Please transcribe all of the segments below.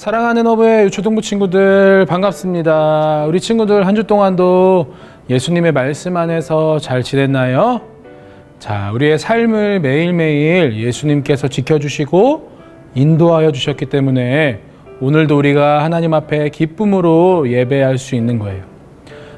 사랑하는 어부의 유초등부 친구들 반갑습니다. 우리 친구들 한 주 동안도 예수님의 말씀 안에서 잘 지냈나요? 자, 우리의 삶을 매일매일 예수님께서 지켜주시고 인도하여 주셨기 때문에 오늘도 우리가 하나님 앞에 기쁨으로 예배할 수 있는 거예요.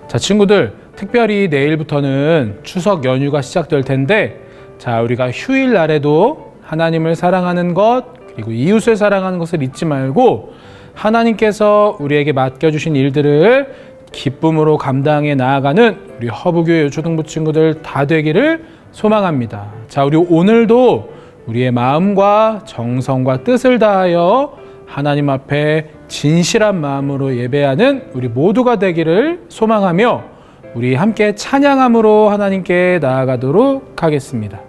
자, 친구들, 특별히 내일부터는 추석 연휴가 시작될 텐데, 자, 우리가 휴일 날에도 하나님을 사랑하는 것, 그리고 이웃을 사랑하는 것을 잊지 말고 하나님께서 우리에게 맡겨주신 일들을 기쁨으로 감당해 나아가는 우리 허브교회 초등부 친구들 다 되기를 소망합니다. 자, 우리 오늘도 우리의 마음과 정성과 뜻을 다하여 하나님 앞에 진실한 마음으로 예배하는 우리 모두가 되기를 소망하며 우리 함께 찬양함으로 하나님께 나아가도록 하겠습니다.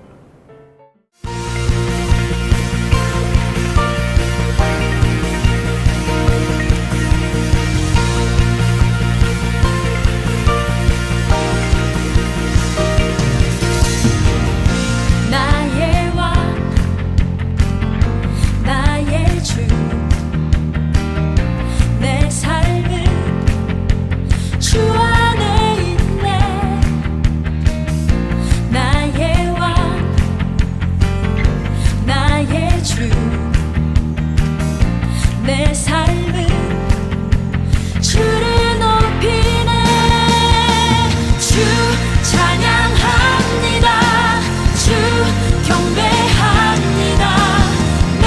내 삶은 주를 높이네. 주 찬양합니다. 주 경배합니다. 내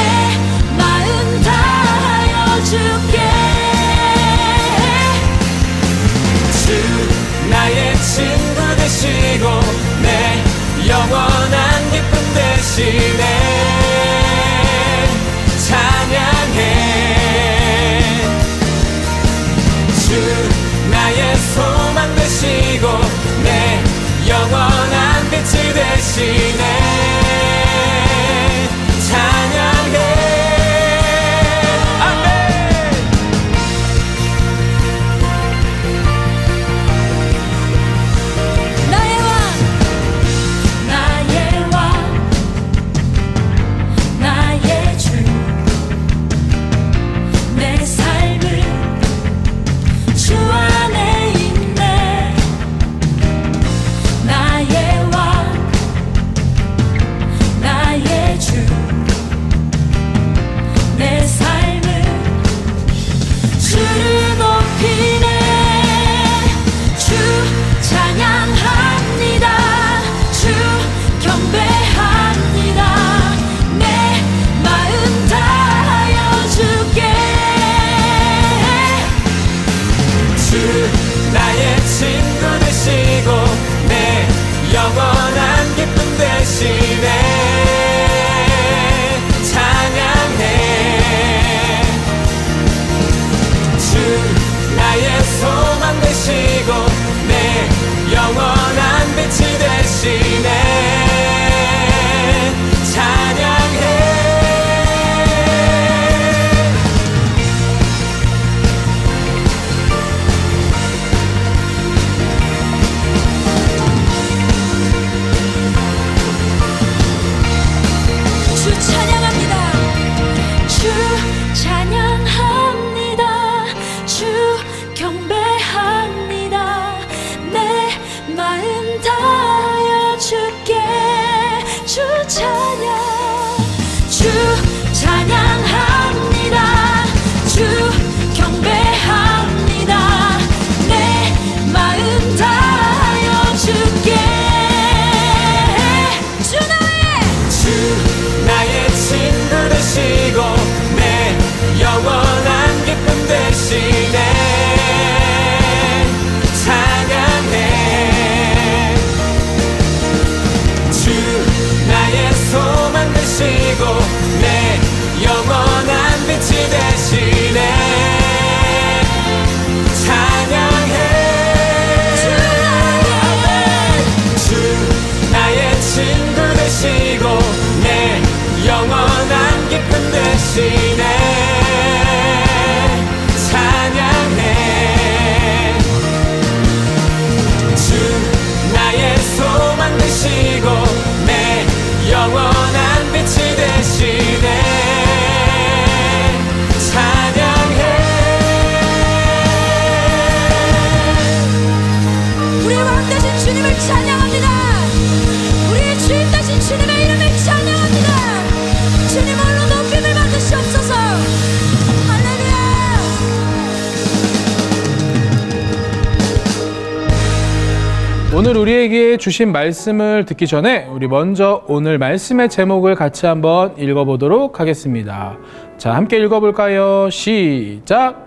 마음 다하여 주께. 주 나의 친구 되시고 내 영원한 기쁨 되시네. 소망 되시고 내 영원한 빛이 되시네. 찬양해. 아멘. 나의 왕, 나의 왕, 찬양합니다. 우리의 주인 되신 주님의 이름을 찬양합니다. 주님 홀로 높임을 받으시옵소서. 할렐루야. 오늘 우리에게 주신 말씀을 듣기 전에 우리 먼저 오늘 말씀의 제목을 같이 한번 읽어보도록 하겠습니다. 자, 함께 읽어볼까요? 시작!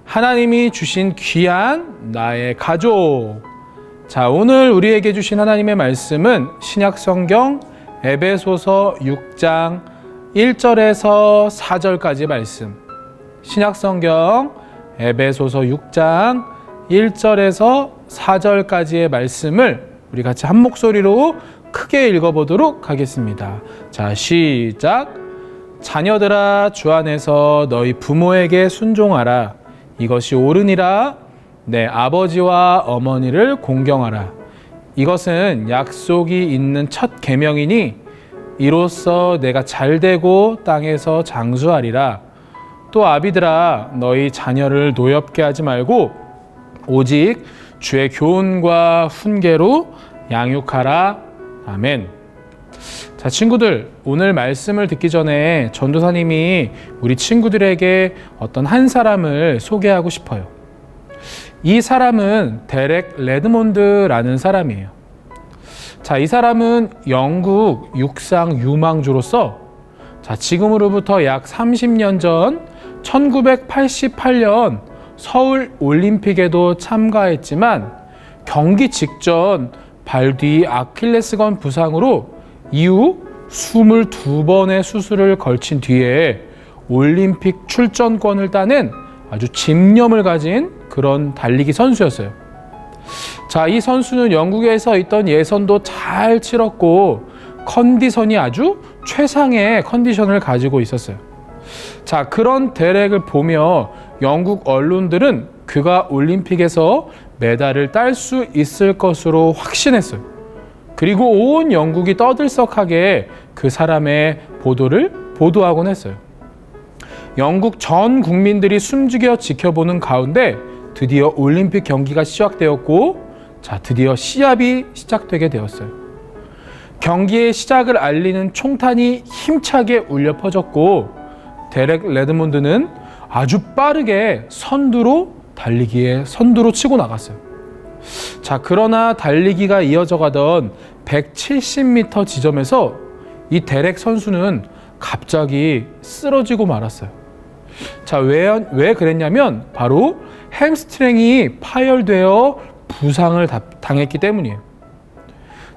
하나님이 주신 귀한 나의 가족. 자, 오늘 우리에게 주신 하나님의 말씀은 신약성경 에베소서 6장 1절에서 4절까지 말씀. 신약성경 에베소서 6장 1절에서 4절까지의 말씀을 우리 같이 한 목소리로 크게 읽어보도록 하겠습니다. 자, 시작! 자녀들아, 주 안에서 너희 부모에게 순종하라. 이것이 옳으니라. 내 아버지와 어머니를 공경하라. 이것은 약속이 있는 첫 계명이니 이로써 내가 잘되고 땅에서 장수하리라. 또 아비들아, 너희 자녀를 노엽게 하지 말고 오직 주의 교훈과 훈계로 양육하라. 아멘. 자, 친구들, 오늘 말씀을 듣기 전에 전도사님이 우리 친구들에게 어떤 한 사람을 소개하고 싶어요. 이 사람은 데렉 레드몬드라는 사람이에요. 자, 이 사람은 영국 육상 유망주로서 자, 지금으로부터 약 30년 전 1988년 서울 올림픽에도 참가했지만 경기 직전 발 뒤 아킬레스건 부상으로 이후 22번의 수술을 걸친 뒤에 올림픽 출전권을 따낸 아주 집념을 가진 그런 달리기 선수였어요. 자, 이 선수는 영국에서 있던 예선도 잘 치렀고 컨디션이 아주 최상의 컨디션을 가지고 있었어요. 자, 그런 데렉을 보며 영국 언론들은 그가 올림픽에서 메달을 딸 수 있을 것으로 확신했어요. 그리고 온 영국이 떠들썩하게 그 사람의 보도하곤 했어요. 영국 전 국민들이 숨죽여 지켜보는 가운데 드디어 올림픽 경기가 시작되었고, 자, 드디어 시합이 시작되게 되었어요. 경기의 시작을 알리는 총탄이 힘차게 울려 퍼졌고, 데렉 레드몬드는 아주 빠르게 선두로 치고 나갔어요. 자, 그러나 달리기가 이어져 가던 170m 지점에서 이 데렉 선수는 갑자기 쓰러지고 말았어요. 자, 왜 그랬냐면 바로 햄스트링이 파열되어 부상을 당했기 때문이에요.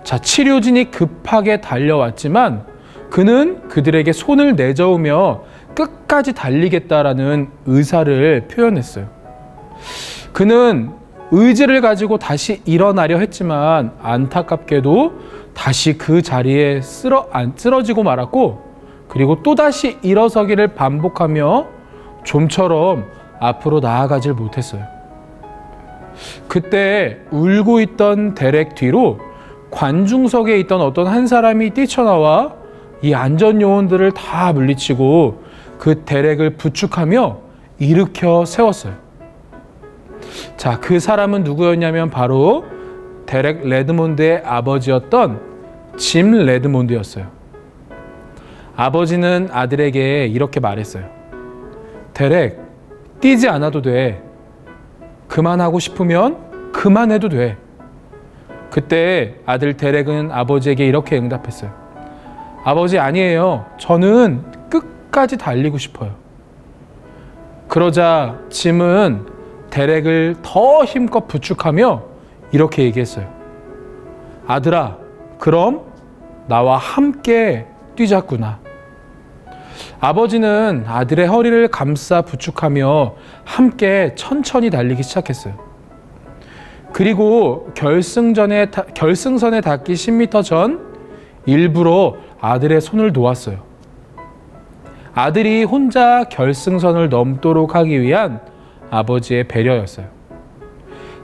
자, 치료진이 급하게 달려왔지만 그는 그들에게 손을 내저으며 끝까지 달리겠다라는 의사를 표현했어요. 그는 의지를 가지고 다시 일어나려 했지만 안타깝게도 다시 그 자리에 쓰러지고 말았고, 그리고 또다시 일어서기를 반복하며 좀처럼 앞으로 나아가질 못했어요. 그때 울고 있던 데렉 뒤로 관중석에 있던 어떤 한 사람이 뛰쳐나와 이 안전요원들을 다 물리치고 그 데렉을 부축하며 일으켜 세웠어요. 자, 그 사람은 누구였냐면 바로 데렉 레드몬드의 아버지였던 짐 레드몬드였어요. 아버지는 아들에게 이렇게 말했어요. 데렉, 뛰지 않아도 돼. 그만하고 싶으면 그만해도 돼. 그때 아들 데렉은 아버지에게 이렇게 응답했어요. 아버지, 아니에요. 저는 끝까지 달리고 싶어요. 그러자 짐은 데렉을 더 힘껏 부축하며 이렇게 얘기했어요. 아들아, 그럼 나와 함께 뛰자꾸나. 아버지는 아들의 허리를 감싸 부축하며 함께 천천히 달리기 시작했어요. 그리고 결승선에 닿기 10m 전 일부러 아들의 손을 놓았어요. 아들이 혼자 결승선을 넘도록 하기 위한 아버지의 배려였어요.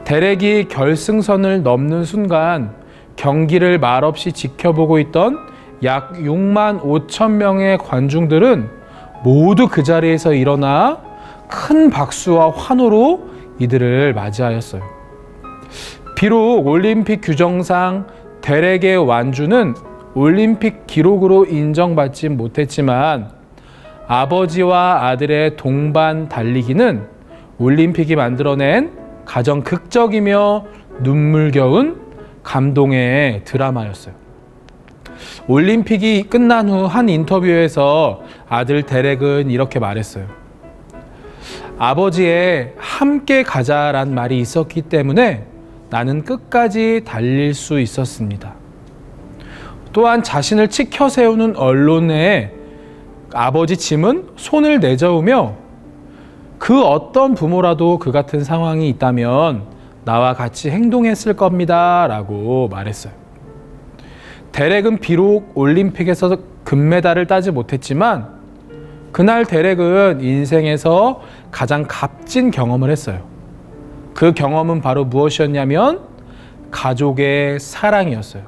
데렉이 결승선을 넘는 순간 경기를 말없이 지켜보고 있던 약 6만 5천 명의 관중들은 모두 그 자리에서 일어나 큰 박수와 환호로 이들을 맞이하였어요. 비록 올림픽 규정상 대렉의 완주는 올림픽 기록으로 인정받지 못했지만 아버지와 아들의 동반 달리기는 올림픽이 만들어낸 가장 극적이며 눈물겨운 감동의 드라마였어요. 올림픽이 끝난 후 한 인터뷰에서 아들 데렉은 이렇게 말했어요. 아버지의 함께 가자란 말이 있었기 때문에 나는 끝까지 달릴 수 있었습니다. 또한 자신을 치켜 세우는 언론에 아버지 짐은 손을 내저으며 그 어떤 부모라도 그 같은 상황이 있다면 나와 같이 행동했을 겁니다 라고 말했어요. 데렉은 비록 올림픽에서 금메달을 따지 못했지만 그날 데렉은 인생에서 가장 값진 경험을 했어요. 그 경험은 바로 무엇이었냐면 가족의 사랑이었어요.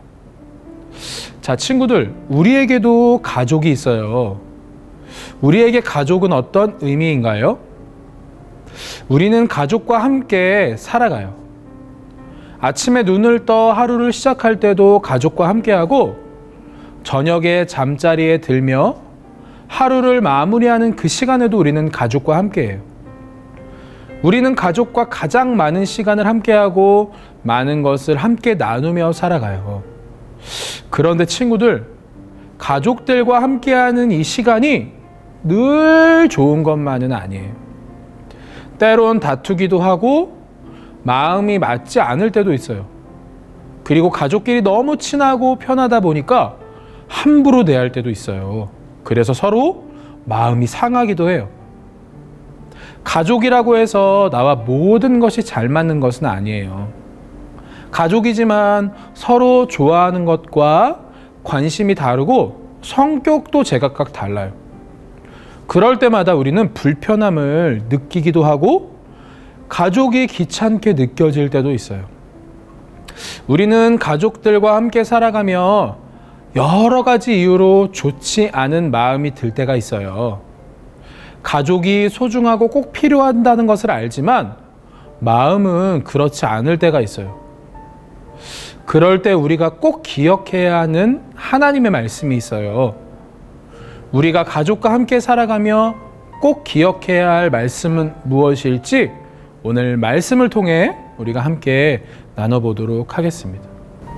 자, 친구들, 우리에게도 가족이 있어요. 우리에게 가족은 어떤 의미인가요? 우리는 가족과 함께 살아가요. 아침에 눈을 떠 하루를 시작할 때도 가족과 함께하고 저녁에 잠자리에 들며 하루를 마무리하는 그 시간에도 우리는 가족과 함께해요. 우리는 가족과 가장 많은 시간을 함께하고 많은 것을 함께 나누며 살아가요. 그런데 친구들, 가족들과 함께하는 이 시간이 늘 좋은 것만은 아니에요. 때론 다투기도 하고 마음이 맞지 않을 때도 있어요. 그리고 가족끼리 너무 친하고 편하다 보니까 함부로 대할 때도 있어요. 그래서 서로 마음이 상하기도 해요. 가족이라고 해서 나와 모든 것이 잘 맞는 것은 아니에요. 가족이지만 서로 좋아하는 것과 관심이 다르고 성격도 제각각 달라요. 그럴 때마다 우리는 불편함을 느끼기도 하고 가족이 귀찮게 느껴질 때도 있어요. 우리는 가족들과 함께 살아가며 여러 가지 이유로 좋지 않은 마음이 들 때가 있어요. 가족이 소중하고 꼭 필요한다는 것을 알지만 마음은 그렇지 않을 때가 있어요. 그럴 때 우리가 꼭 기억해야 하는 하나님의 말씀이 있어요. 우리가 가족과 함께 살아가며 꼭 기억해야 할 말씀은 무엇일지 오늘 말씀을 통해 우리가 함께 나눠보도록 하겠습니다.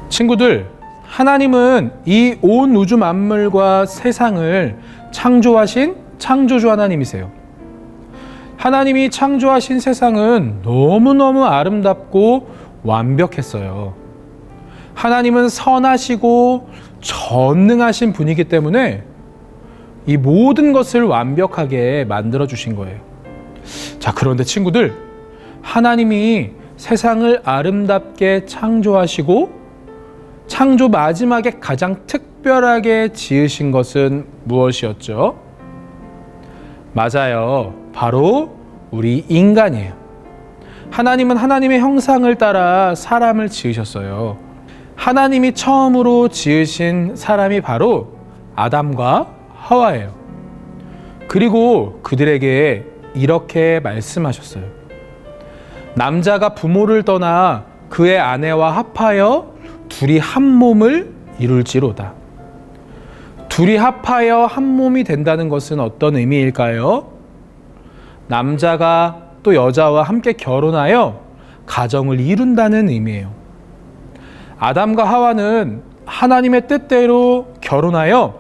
친구들, 하나님은 이 온 우주 만물과 세상을 창조하신 창조주 하나님이세요. 하나님이 창조하신 세상은 너무너무 아름답고 완벽했어요. 하나님은 선하시고 전능하신 분이기 때문에 이 모든 것을 완벽하게 만들어 주신 거예요. 자, 그런데 친구들, 하나님이 세상을 아름답게 창조하시고 창조 마지막에 가장 특별하게 지으신 것은 무엇이었죠? 맞아요. 바로 우리 인간이에요. 하나님은 하나님의 형상을 따라 사람을 지으셨어요. 하나님이 처음으로 지으신 사람이 바로 아담과 하와예요. 그리고 그들에게 이렇게 말씀하셨어요. 남자가 부모를 떠나 그의 아내와 합하여 둘이 한 몸을 이룰지로다. 둘이 합하여 한 몸이 된다는 것은 어떤 의미일까요? 남자가 또 여자와 함께 결혼하여 가정을 이룬다는 의미예요. 아담과 하와는 하나님의 뜻대로 결혼하여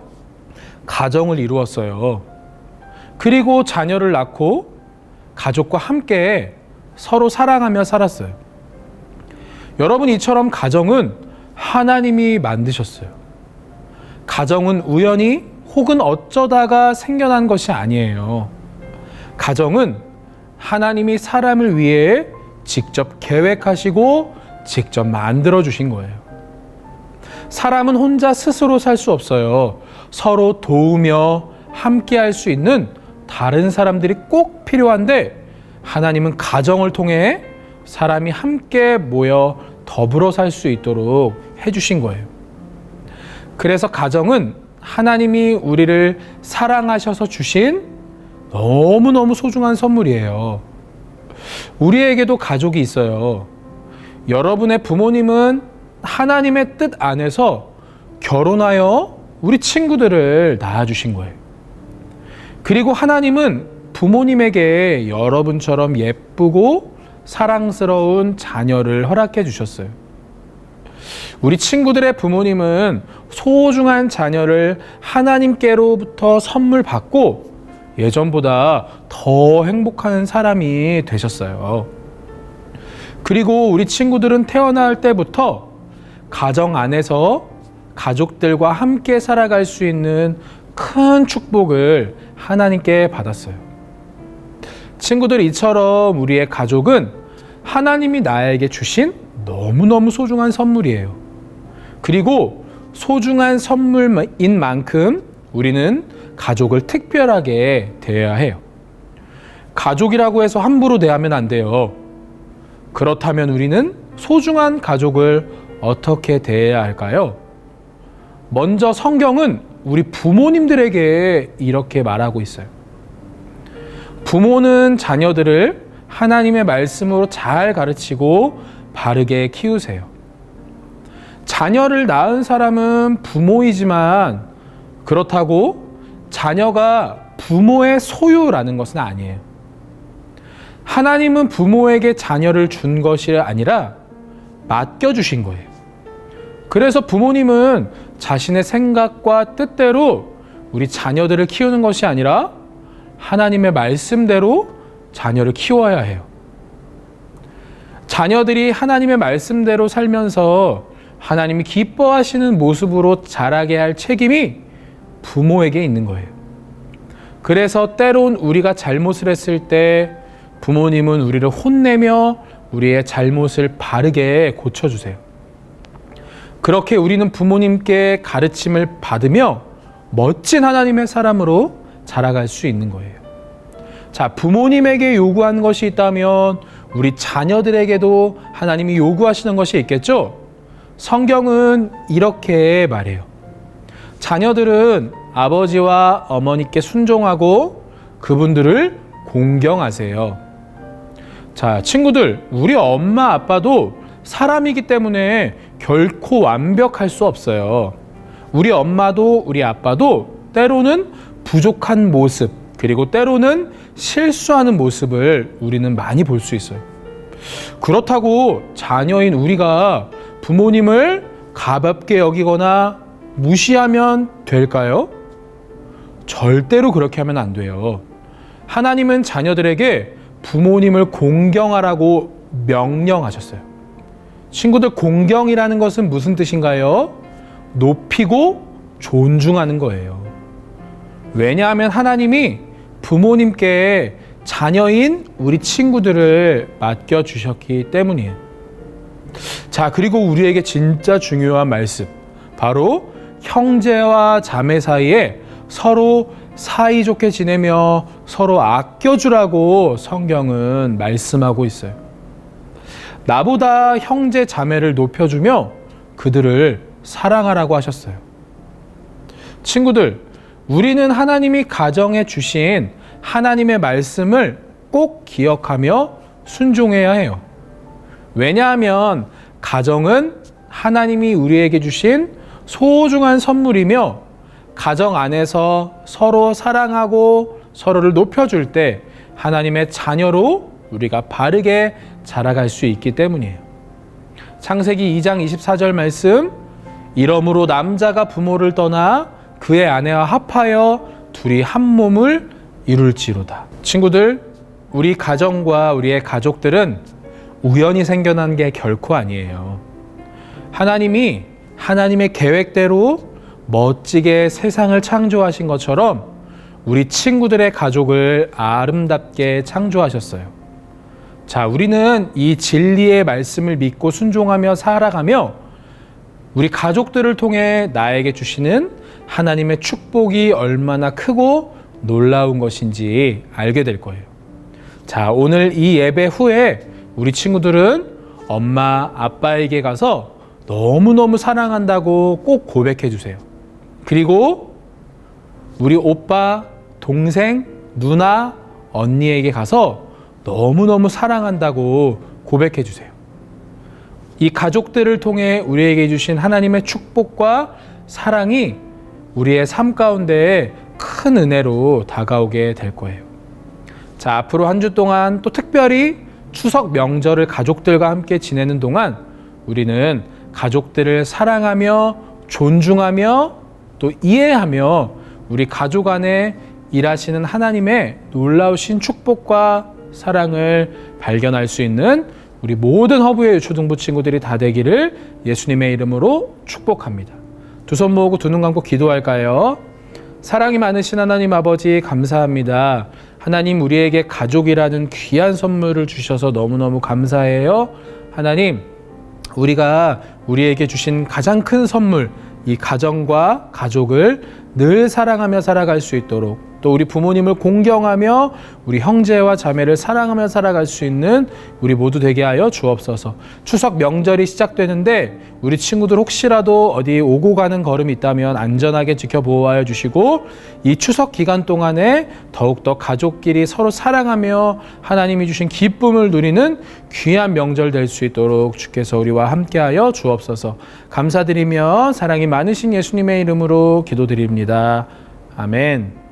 가정을 이루었어요. 그리고 자녀를 낳고 가족과 함께 서로 사랑하며 살았어요. 여러분, 이처럼 가정은 하나님이 만드셨어요. 가정은 우연히 혹은 어쩌다가 생겨난 것이 아니에요. 가정은 하나님이 사람을 위해 직접 계획하시고 직접 만들어 주신 거예요. 사람은 혼자 스스로 살 수 없어요. 서로 도우며 함께 할 수 있는 다른 사람들이 꼭 필요한데 하나님은 가정을 통해 사람이 함께 모여 더불어 살 수 있도록 해주신 거예요. 그래서 가정은 하나님이 우리를 사랑하셔서 주신 너무너무 소중한 선물이에요. 우리에게도 가족이 있어요. 여러분의 부모님은 하나님의 뜻 안에서 결혼하여 우리 친구들을 낳아주신 거예요. 그리고 하나님은 부모님에게 여러분처럼 예쁘고 사랑스러운 자녀를 허락해 주셨어요. 우리 친구들의 부모님은 소중한 자녀를 하나님께로부터 선물 받고 예전보다 더 행복한 사람이 되셨어요. 그리고 우리 친구들은 태어날 때부터 가정 안에서 가족들과 함께 살아갈 수 있는 큰 축복을 하나님께 받았어요. 친구들, 이처럼 우리의 가족은 하나님이 나에게 주신 너무너무 소중한 선물이에요. 그리고 소중한 선물인 만큼 우리는 가족을 특별하게 대해야 해요. 가족이라고 해서 함부로 대하면 안 돼요. 그렇다면 우리는 소중한 가족을 어떻게 대해야 할까요? 먼저 성경은 우리 부모님들에게 이렇게 말하고 있어요. 부모는 자녀들을 하나님의 말씀으로 잘 가르치고 바르게 키우세요. 자녀를 낳은 사람은 부모이지만 그렇다고 자녀가 부모의 소유라는 것은 아니에요. 하나님은 부모에게 자녀를 준 것이 아니라 맡겨주신 거예요. 그래서 부모님은 자신의 생각과 뜻대로 우리 자녀들을 키우는 것이 아니라 하나님의 말씀대로 자녀를 키워야 해요. 자녀들이 하나님의 말씀대로 살면서 하나님이 기뻐하시는 모습으로 자라게 할 책임이 부모에게 있는 거예요. 그래서 때론 우리가 잘못을 했을 때 부모님은 우리를 혼내며 우리의 잘못을 바르게 고쳐주세요. 그렇게 우리는 부모님께 가르침을 받으며 멋진 하나님의 사람으로 자라갈 수 있는 거예요. 자, 부모님에게 요구한 것이 있다면 우리 자녀들에게도 하나님이 요구하시는 것이 있겠죠? 성경은 이렇게 말해요. 자녀들은 아버지와 어머니께 순종하고 그분들을 공경하세요. 자, 친구들, 우리 엄마 아빠도 사람이기 때문에 결코 완벽할 수 없어요. 우리 엄마도 우리 아빠도 때로는 부족한 모습, 그리고 때로는 실수하는 모습을 우리는 많이 볼 수 있어요. 그렇다고 자녀인 우리가 부모님을 가볍게 여기거나 무시하면 될까요? 절대로 그렇게 하면 안 돼요. 하나님은 자녀들에게 부모님을 공경하라고 명령하셨어요. 친구들, 공경이라는 것은 무슨 뜻인가요? 높이고 존중하는 거예요. 왜냐하면 하나님이 부모님께 자녀인 우리 친구들을 맡겨주셨기 때문이에요. 자, 그리고 우리에게 진짜 중요한 말씀, 바로 형제와 자매 사이에 서로 사이좋게 지내며 서로 아껴주라고 성경은 말씀하고 있어요. 나보다 형제 자매를 높여주며 그들을 사랑하라고 하셨어요. 친구들, 우리는 하나님이 가정에 주신 하나님의 말씀을 꼭 기억하며 순종해야 해요. 왜냐하면 가정은 하나님이 우리에게 주신 소중한 선물이며 가정 안에서 서로 사랑하고 서로를 높여줄 때 하나님의 자녀로 우리가 바르게 자라갈 수 있기 때문이에요. 창세기 2장 24절 말씀, 이러므로 남자가 부모를 떠나 그의 아내와 합하여 둘이 한 몸을 이룰지로다. 친구들, 우리 가정과 우리의 가족들은 우연히 생겨난 게 결코 아니에요. 하나님이 하나님의 계획대로 멋지게 세상을 창조하신 것처럼 우리 친구들의 가족을 아름답게 창조하셨어요. 자, 우리는 이 진리의 말씀을 믿고 순종하며 살아가며 우리 가족들을 통해 나에게 주시는 하나님의 축복이 얼마나 크고 놀라운 것인지 알게 될 거예요. 자, 오늘 이 예배 후에 우리 친구들은 엄마, 아빠에게 가서 너무너무 사랑한다고 꼭 고백해 주세요. 그리고 우리 오빠, 동생, 누나, 언니에게 가서 너무너무 사랑한다고 고백해 주세요. 이 가족들을 통해 우리에게 주신 하나님의 축복과 사랑이 우리의 삶 가운데 큰 은혜로 다가오게 될 거예요. 자, 앞으로 한 주 동안 또 특별히 추석 명절을 가족들과 함께 지내는 동안 우리는 가족들을 사랑하며 존중하며 또 이해하며 우리 가족 안에 일하시는 하나님의 놀라우신 축복과 사랑을 발견할 수 있는 우리 모든 허브의 초등부 친구들이 다 되기를 예수님의 이름으로 축복합니다. 두 손 모으고 두 눈 감고 기도할까요? 사랑이 많으신 하나님 아버지 감사합니다. 하나님 우리에게 가족이라는 귀한 선물을 주셔서 너무너무 감사해요. 하나님 우리가 우리에게 주신 가장 큰 선물 이 가정과 가족을 늘 사랑하며 살아갈 수 있도록 또 우리 부모님을 공경하며 우리 형제와 자매를 사랑하며 살아갈 수 있는 우리 모두 되게 하여 주옵소서. 추석 명절이 시작되는데 우리 친구들 혹시라도 어디 오고 가는 걸음이 있다면 안전하게 지켜보호하여 주시고 이 추석 기간 동안에 더욱더 가족끼리 서로 사랑하며 하나님이 주신 기쁨을 누리는 귀한 명절 될 수 있도록 주께서 우리와 함께하여 주옵소서. 감사드리며 사랑이 많으신 예수님의 이름으로 기도드립니다. 아멘.